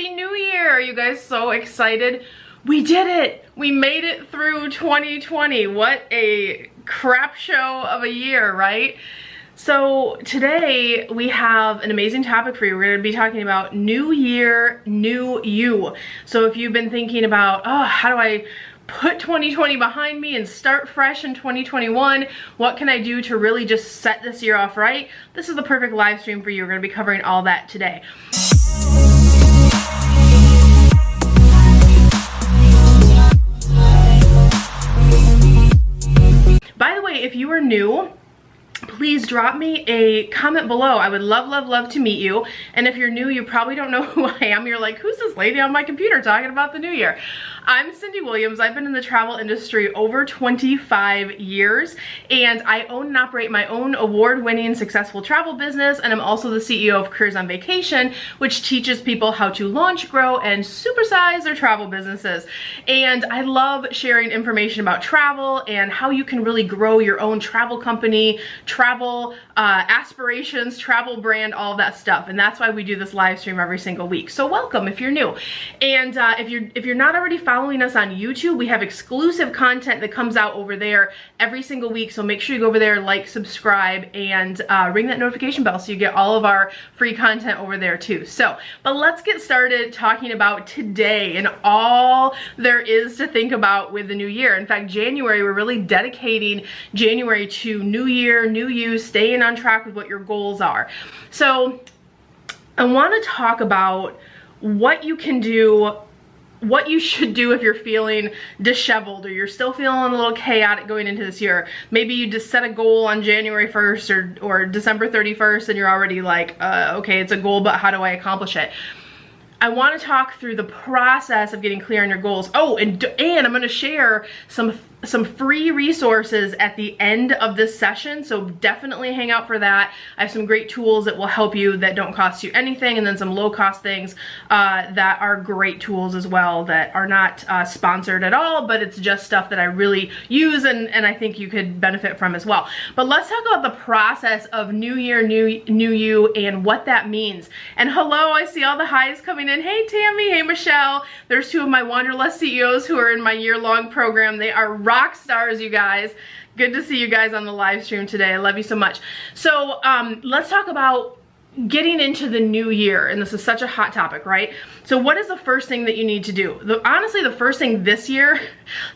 Happy New Year! Are you guys so excited? We did it! We made it through 2020. What a crap show of a year, right? So today we have an amazing topic for you. We're going to be talking about New Year, New You. So if you've been thinking about, oh, how do I put 2020 behind me and start fresh in 2021? What can I do to really just set this year off right? This is the perfect live stream for you. We're going to be covering all that today. By the way, if you are new, please drop me a comment below. I would love to meet you. And if you're new, you probably don't know who I am. You're like, who's this lady on my computer talking about the new year? I'm Cyndi Williams. I've been in the travel industry over 25 years, and I own and operate my own award-winning successful travel business, and I'm also the CEO of Careers on Vacation, which teaches people how to launch, grow, and supersize their travel businesses. And I love sharing information about travel and how you can really grow your own travel company, travel aspirations, travel brand, all of that stuff. And that's why we do this live stream every single week. So welcome if you're new. And if you're not already following us on YouTube, we have exclusive content that comes out over there every single week. So make sure you go over there, like, subscribe, and ring that notification bell so you get all of our free content over there too. So, but let's get started talking about today and all there is to think about with the new year. In fact, January, we're really dedicating January to New Year, New You, staying on track with what your goals are. So I want to talk about what you can do, what you should do if you're feeling disheveled or you're still feeling a little chaotic going into this year. Maybe you just set a goal on January 1st or December 31st and you're already like, okay, it's a goal, but how do I accomplish it? I want to talk through the process of getting clear on your goals. Oh, and I'm going to share some free resources at the end of this session, so definitely hang out for that. I have some great tools that will help you that don't cost you anything, and then some low-cost things that are great tools as well that are not sponsored at all, but it's just stuff that I really use and I think you could benefit from as well. But let's talk about the process of New Year, New You, and what that means. And hello, I see all the highs coming in. Hey Tammy, hey Michelle. There's two of my Wanderlust CEOs who are in my year-long program. They are rock stars, you guys. Good to see you guys on the live stream today. I love you so much. So let's talk about getting into the new year, and this is such a hot topic, right? So what is the first thing that you need to do? Honestly, the first thing this year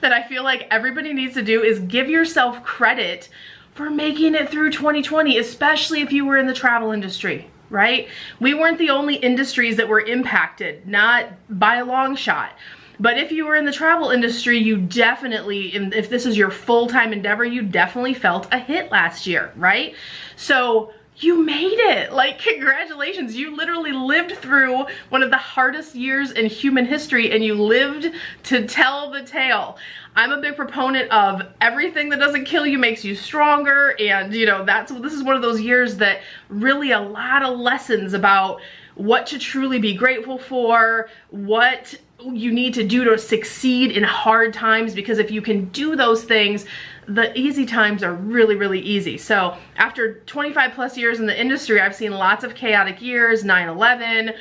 that I feel like everybody needs to do is give yourself credit for making it through 2020, especially if you were in the travel industry, right? We weren't the only industries that were impacted, not by a long shot. But if you were in the travel industry, you definitely, if this is your full-time endeavor, you definitely felt a hit last year, right? So you made it. Like, congratulations. You literally lived through one of the hardest years in human history, and you lived to tell the tale. I'm a big proponent of everything that doesn't kill you makes you stronger, and you know, this is one of those years that really a lot of lessons about what to truly be grateful for, what you need to do to succeed in hard times, because if you can do those things, the easy times are really easy. So after 25 plus years in the industry, I've seen lots of chaotic years, 9/11,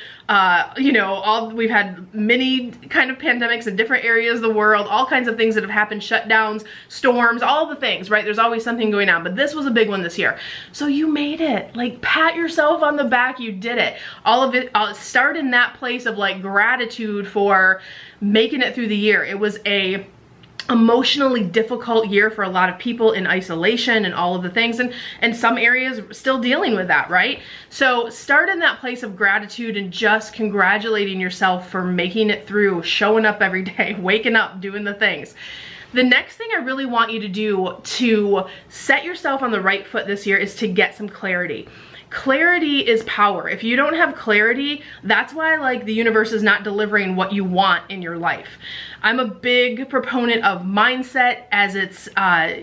you know, we've had many kind of pandemics in different areas of the world, all kinds of things that have happened, shutdowns, storms, all the things, right? There's always something going on, but this was a big one this year. So you made it. Like, pat yourself on the back, you did it. All of it, start in that place of like gratitude for making it through the year. It was a emotionally difficult year for a lot of people in isolation and all of the things, and some areas still dealing with that, right? So start in that place of gratitude and just congratulating yourself for making it through, showing up every day, waking up, doing the things. The next thing I really want you to do to set yourself on the right foot this year is to get some clarity. Clarity is power. If you don't have clarity, that's why like the universe is not delivering what you want in your life. I'm a big proponent of mindset as it's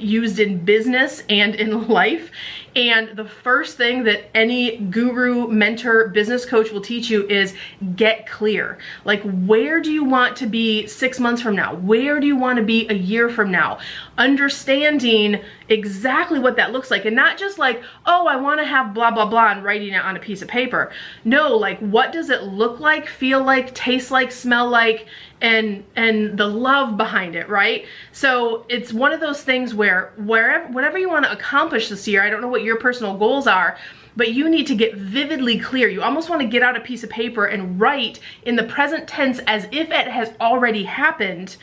used in business and in life. And the first thing that any guru, mentor, business coach will teach you is get clear. Like, where do you want to be 6 months from now? Where do you want to be a year from now? Understanding exactly what that looks like, and not just like, oh, I want to have blah, blah, blah, and writing it on a piece of paper. No, like, what does it look like, feel like, taste like, smell like, and the love behind it, right? So it's one of those things where whatever you want to accomplish this year, I don't know what your personal goals are, but you need to get vividly clear. You almost want to get out a piece of paper and write in the present tense as if it has already happened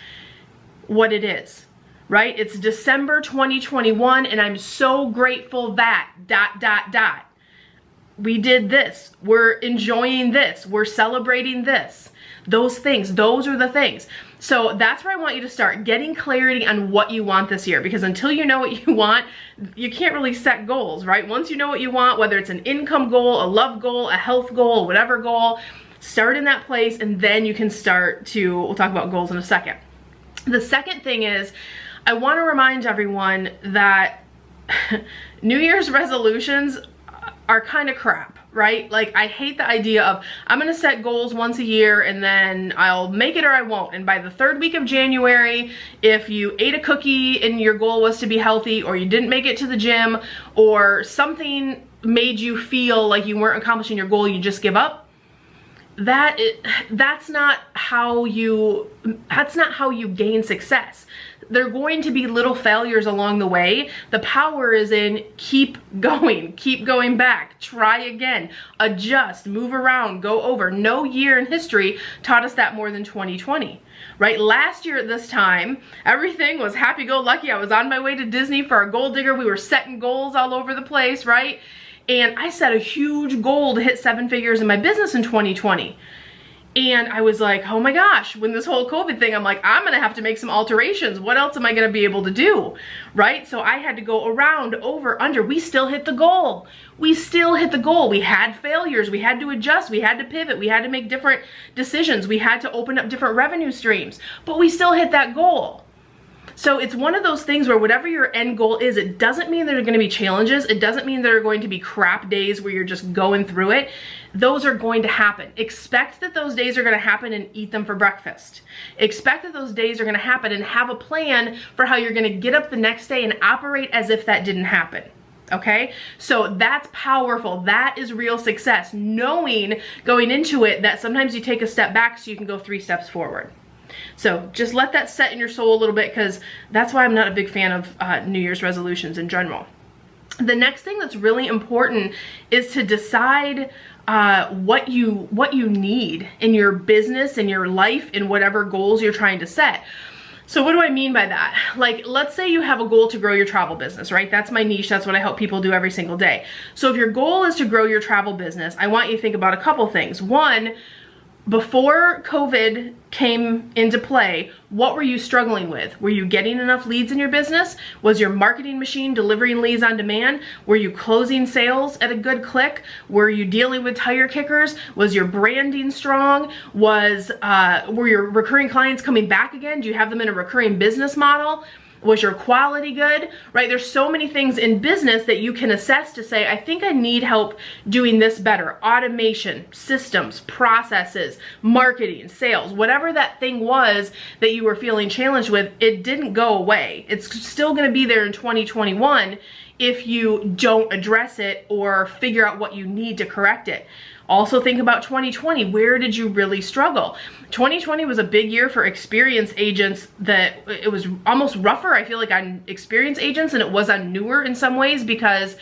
what it is, right? It's December 2021 and I'm so grateful that ... we did this, we're enjoying this, we're celebrating this. Those things, those are the things. So that's where I want you to start, getting clarity on what you want this year, because until you know what you want, you can't really set goals, right? Once you know what you want, whether it's an income goal, a love goal, a health goal, whatever goal, start in that place, and then you can start to, we'll talk about goals in a second. The second thing is, I want to remind everyone that New Year's resolutions are kind of crap, right? Like, I hate the idea of, I'm gonna set goals once a year and then I'll make it or I won't. And by the third week of January, if you ate a cookie and your goal was to be healthy, or you didn't make it to the gym, or something made you feel like you weren't accomplishing your goal, you just give up. That's not how you gain success. There are going to be little failures along the way. The power is in keep going back, try again, adjust, move around, go over. No year in history taught us that more than 2020, right? Last year at this time, everything was happy-go-lucky. I was on my way to Disney for a gold digger. We were setting goals all over the place, right? And I set a huge goal to hit 7 figures in my business in 2020. And I was like, oh my gosh, when this whole COVID thing, I'm like, I'm gonna have to make some alterations. What else am I gonna be able to do, right? So I had to go around, over, under. We still hit the goal. We still hit the goal. We had failures. We had to adjust. We had to pivot. We had to make different decisions. We had to open up different revenue streams, but we still hit that goal. So it's one of those things where whatever your end goal is, it doesn't mean there are going to be challenges. It doesn't mean there are going to be crap days where you're just going through it. Those are going to happen. Expect that those days are going to happen and eat them for breakfast. Expect that those days are going to happen and have a plan for how you're going to get up the next day and operate as if that didn't happen. Okay, so that's powerful. That is real success. Knowing going into it that sometimes you take a step back so you can go 3 steps forward. So just let that set in your soul a little bit, because that's why I'm not a big fan of New Year's resolutions in general. The next thing that's really important is to decide what you need in your business, in your life, in whatever goals you're trying to set. So what do I mean by that? Like, let's say you have a goal to grow your travel business, right? That's my niche. That's what I help people do every single day. So if your goal is to grow your travel business, I want you to think about a couple things. One, before COVID came into play, what were you struggling with? Were you getting enough leads in your business? Was your marketing machine delivering leads on demand? Were you closing sales at a good click? Were you dealing with tire kickers? Was your branding strong? Were your recurring clients coming back again? Do you have them in a recurring business model? Was your quality good, right? There's so many things in business that you can assess to say, I think I need help doing this better. Automation, systems, processes, marketing, sales, whatever that thing was that you were feeling challenged with, it didn't go away. It's still gonna be there in 2021 if you don't address it or figure out what you need to correct it. Also think about 2020. Where did you really struggle? 2020 was a big year for experienced agents that it was almost rougher, I feel like, on experienced agents than it was on newer in some ways, because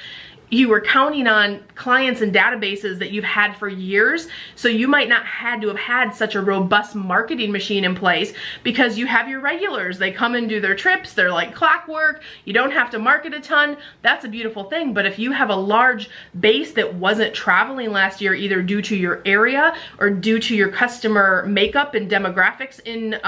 you were counting on clients and databases that you've had for years. So you might not had to have had such a robust marketing machine in place, because you have your regulars. They come and do their trips. They're like clockwork. You don't have to market a ton. That's a beautiful thing. But if you have a large base that wasn't traveling last year, either due to your area or due to your customer makeup and demographics in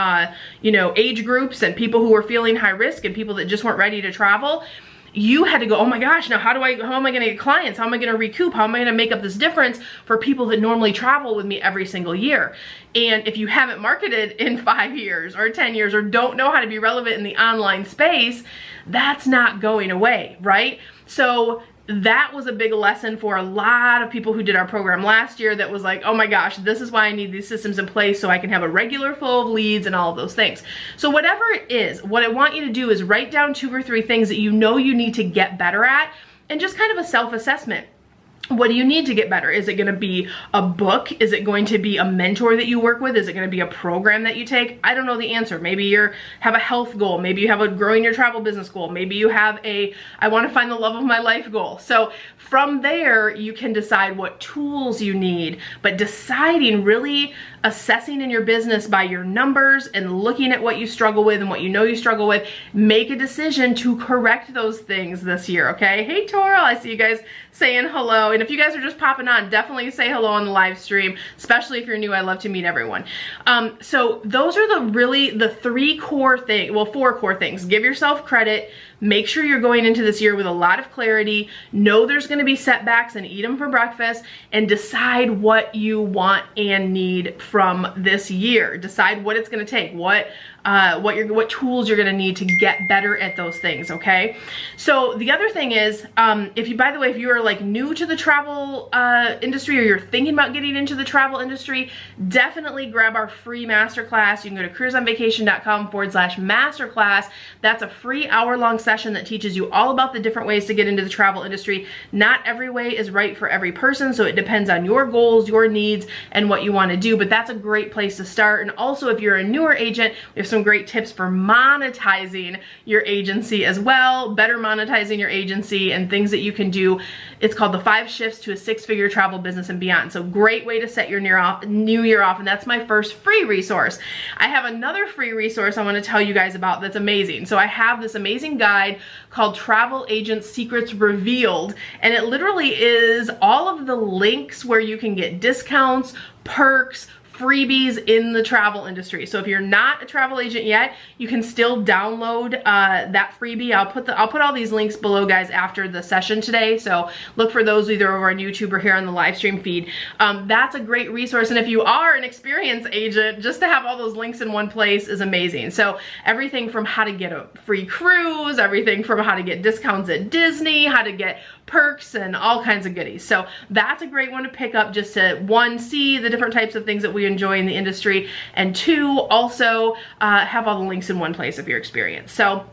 age groups and people who were feeling high risk and people that just weren't ready to travel, you had to go, oh my gosh, now how am I gonna get clients? How am I gonna recoup? How am I gonna make up this difference for people that normally travel with me every single year? And if you haven't marketed in 5 years or 10 years or don't know how to be relevant in the online space, that's not going away, right? So that was a big lesson for a lot of people who did our program last year that was like, oh my gosh, this is why I need these systems in place so I can have a regular flow of leads and all of those things. So whatever it is, what I want you to do is write down 2 or 3 things that you know you need to get better at, and just kind of a self-assessment. What do you need to get better? Is it gonna be a book? Is it going to be a mentor that you work with? Is it gonna be a program that you take? I don't know the answer. Maybe you have a health goal. Maybe you have a growing your travel business goal. Maybe you have a, I wanna find the love of my life goal. So from there, you can decide what tools you need, but deciding, really assessing in your business by your numbers and looking at what you struggle with and what you know you struggle with, make a decision to correct those things this year, okay? Hey, Toral, I see you guys saying hello. And if you guys are just popping on, definitely say hello on the live stream, especially if you're new. I love to meet everyone. So those are the 3 core things, well, 4 core things. Give yourself credit. Make sure you're going into this year with a lot of clarity. Know there's gonna be setbacks and eat them for breakfast, and decide what you want and need from this year. Decide what it's gonna take, what tools you're gonna need to get better at those things, okay? So the other thing is, if you, by the way, if you are like new to the travel industry, or you're thinking about getting into the travel industry, definitely grab our free masterclass. You can go to cruiseonvacation.com/masterclass. That's a free hour-long session that teaches you all about the different ways to get into the travel industry. Not every way is right for every person, so it depends on your goals, your needs, and what you wanna do, but that's a great place to start. And also, if you're a newer agent, we have some great tips for monetizing your agency as well, better monetizing your agency, and things that you can do. It's called the 5 shifts to a 6-figure travel business and beyond. So great way to set your new year off, and that's my first free resource. I have another free resource I want to tell you guys about that's amazing. So I have this amazing guide called Travel Agent Secrets Revealed, and it literally is all of the links where you can get discounts, perks, freebies in the travel industry. So if you're not a travel agent yet, you can still download that freebie. I'll put all these links below, guys, after the session today. So look for those either over on YouTube or here on the live stream feed. That's a great resource. And if you are an experienced agent, just to have all those links in one place is amazing. So everything from how to get a free cruise, everything from how to get discounts at Disney, how to get perks, and all kinds of goodies. So that's a great one to pick up, just to 1, see the different types of things that we enjoy in the industry, and 2, also have all the links in one place if you're experienced. So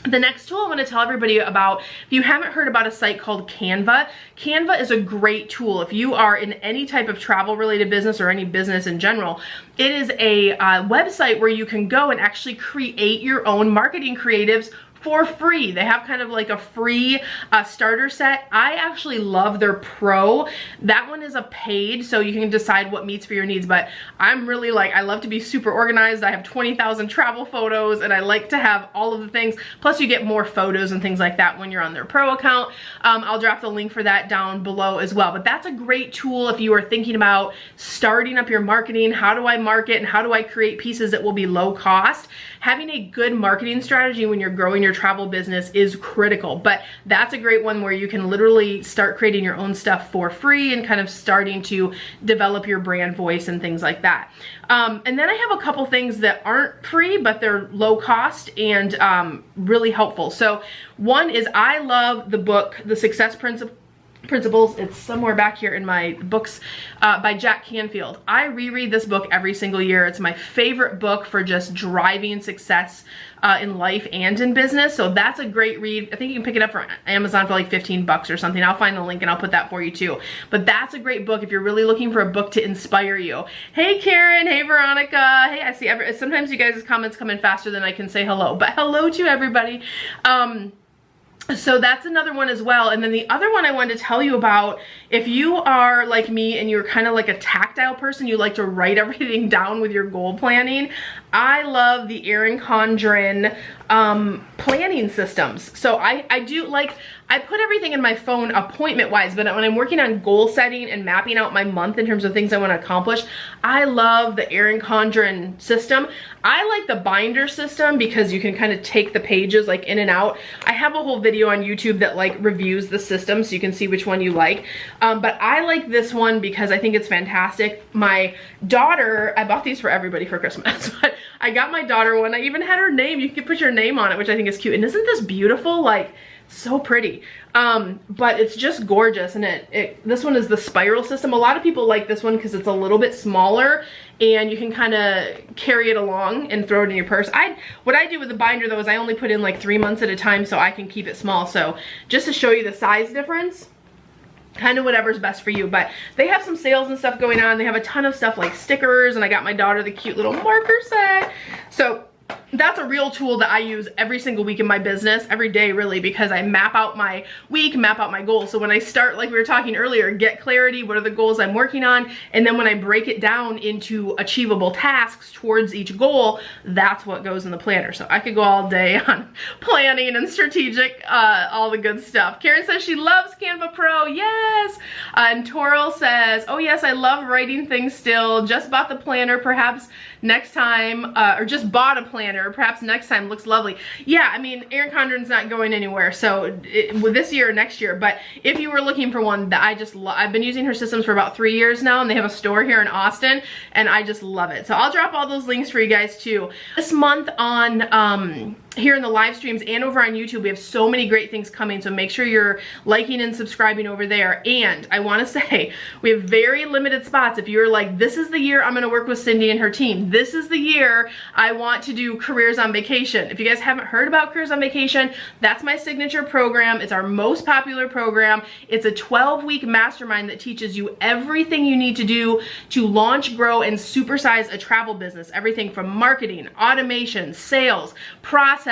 the next tool I want to tell everybody about, if you haven't heard about a site called Canva, Canva is a great tool. If you are in any type of travel related business or any business in general, it is a website where you can go and actually create your own marketing creatives for free. They have kind of like a free starter set. I actually love their pro. That one is a paid, so you can decide what meets for your needs, but I'm really like, I love to be super organized. I have 20,000 travel photos, and I like to have all of the things. Plus you get more photos and things like that when you're on their pro account. I'll drop the link for that down below as well, but that's a great tool if you are thinking about starting up your marketing. How do I market and how do I create pieces that will be low cost? Having a good marketing strategy when you're growing your travel business is critical, but that's a great one where you can literally start creating your own stuff for free and kind of starting to develop your brand voice and things like that. And then I have a couple things that aren't free, but they're low cost and really helpful. So one is, I love the book, The Success Principles. It's somewhere back here in my books, by Jack Canfield. I reread this book every single year. It's my favorite book for just driving success in life and in business. So that's a great read. I think you can pick it up for Amazon for like 15 bucks or something. I'll find the link and I'll put that for you too. But that's a great book if you're really looking for a book to inspire you. Hey Karen, hey Veronica. Hey, I see sometimes you guys' comments come in faster than I can say hello, but hello to everybody. So that's another one as well. And then the other one I wanted to tell you about, if you are like me and you're kind of like a tactile person, you like to write everything down with your goal planning, I love the Erin Condren planning systems. So I do like, I put everything in my phone appointment wise, but when I'm working on goal setting and mapping out my month in terms of things I want to accomplish, I love the Erin Condren system. I like the binder system because you can kind of take the pages like in and out. I have a whole video on YouTube that like reviews the system so you can see which one you like. But I like this one because I think it's fantastic. My daughter, I bought these for everybody for Christmas, but I got my daughter one. I even had her name. You can put your name on it, which I think is cute. And isn't this beautiful? Like, So pretty. But it's just gorgeous, and this one is the spiral system. A lot of people like this one because it's a little bit smaller and you can kind of carry it along and throw it in your purse. What I do with the binder though is I only put in like 3 months at a time so I can keep it small. So just to show you the size difference, kind of whatever's best for you. But they have some sales and stuff going on. They have a ton of stuff like stickers, and I got my daughter the cute little marker set. So that's a real tool that I use every single week in my business, every day really, because I map out my week, map out my goals. So when I start, like we were talking earlier, get clarity, what are the goals I'm working on? And then when I break it down into achievable tasks towards each goal, that's what goes in the planner. So I could go all day on planning and strategic, all the good stuff. Karen says she loves Canva Pro, yes. And Toral says, oh yes, I love writing things still. Just bought the planner, perhaps next time, or just bought a planner, perhaps next time, looks lovely. Yeah, I mean, Erin Condren's not going anywhere, so with this year or next year, but if you were looking for one that I've been using her systems for about 3 years now, and they have a store here in Austin, and I just love it. So I'll drop all those links for you guys too. This month on, here in the live streams and over on YouTube, we have so many great things coming, so make sure you're liking and subscribing over there. And I want to say, we have very limited spots. If you're like, this is the year I'm going to work with Cyndi and her team, this is the year I want to do Careers on Vacation. If you guys haven't heard about Careers on Vacation, that's my signature program. It's our most popular program. It's a 12-week mastermind that teaches you everything you need to do to launch, grow, and supersize a travel business. Everything from marketing, automation, sales, processes,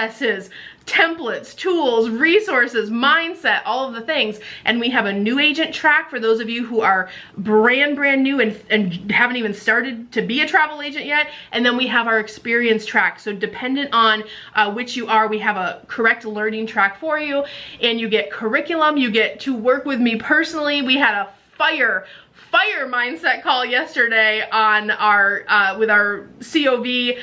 templates, tools, resources, mindset, all of the things. And we have a new agent track for those of you who are brand new and haven't even started to be a travel agent yet. And then we have our experience track. So dependent on which you are, we have a correct learning track for you. And you get curriculum, you get to work with me personally. We had a fire mindset call yesterday on our with our COV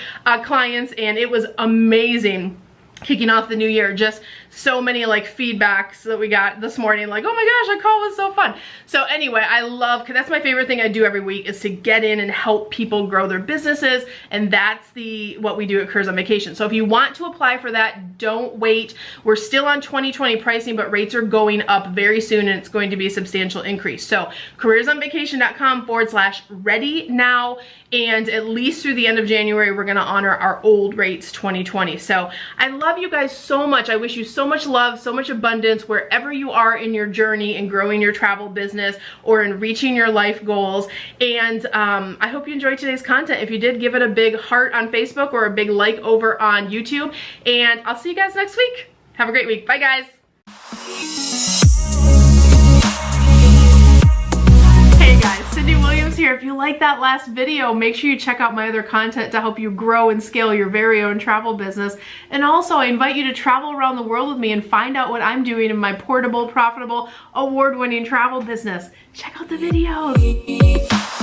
clients, and it was amazing. Kicking off the new year, just so many like feedbacks that we got this morning, like, oh my gosh, that call was so fun. So anyway, I love, because that's my favorite thing I do every week, is to get in and help people grow their businesses, and that's what we do at Careers on Vacation. So if you want to apply for that, don't wait. We're still on 2020 pricing, but rates are going up very soon, and it's going to be a substantial increase. So careersonvacation.com/ready now, and at least through the end of January, we're gonna honor our old rates 2020. So I love you guys so much. I wish you so much love, so much abundance wherever you are in your journey in growing your travel business or in reaching your life goals. And I hope you enjoyed today's content. If you did, give it a big heart on Facebook or a big like over on YouTube. And I'll see you guys next week. Have a great week. Bye, guys. Hey guys, Cyndi Williams here. If you like that last video, make sure you check out my other content to help you grow and scale your very own travel business. And also, I invite you to travel around the world with me and find out what I'm doing in my portable, profitable, award-winning travel business. Check out the videos.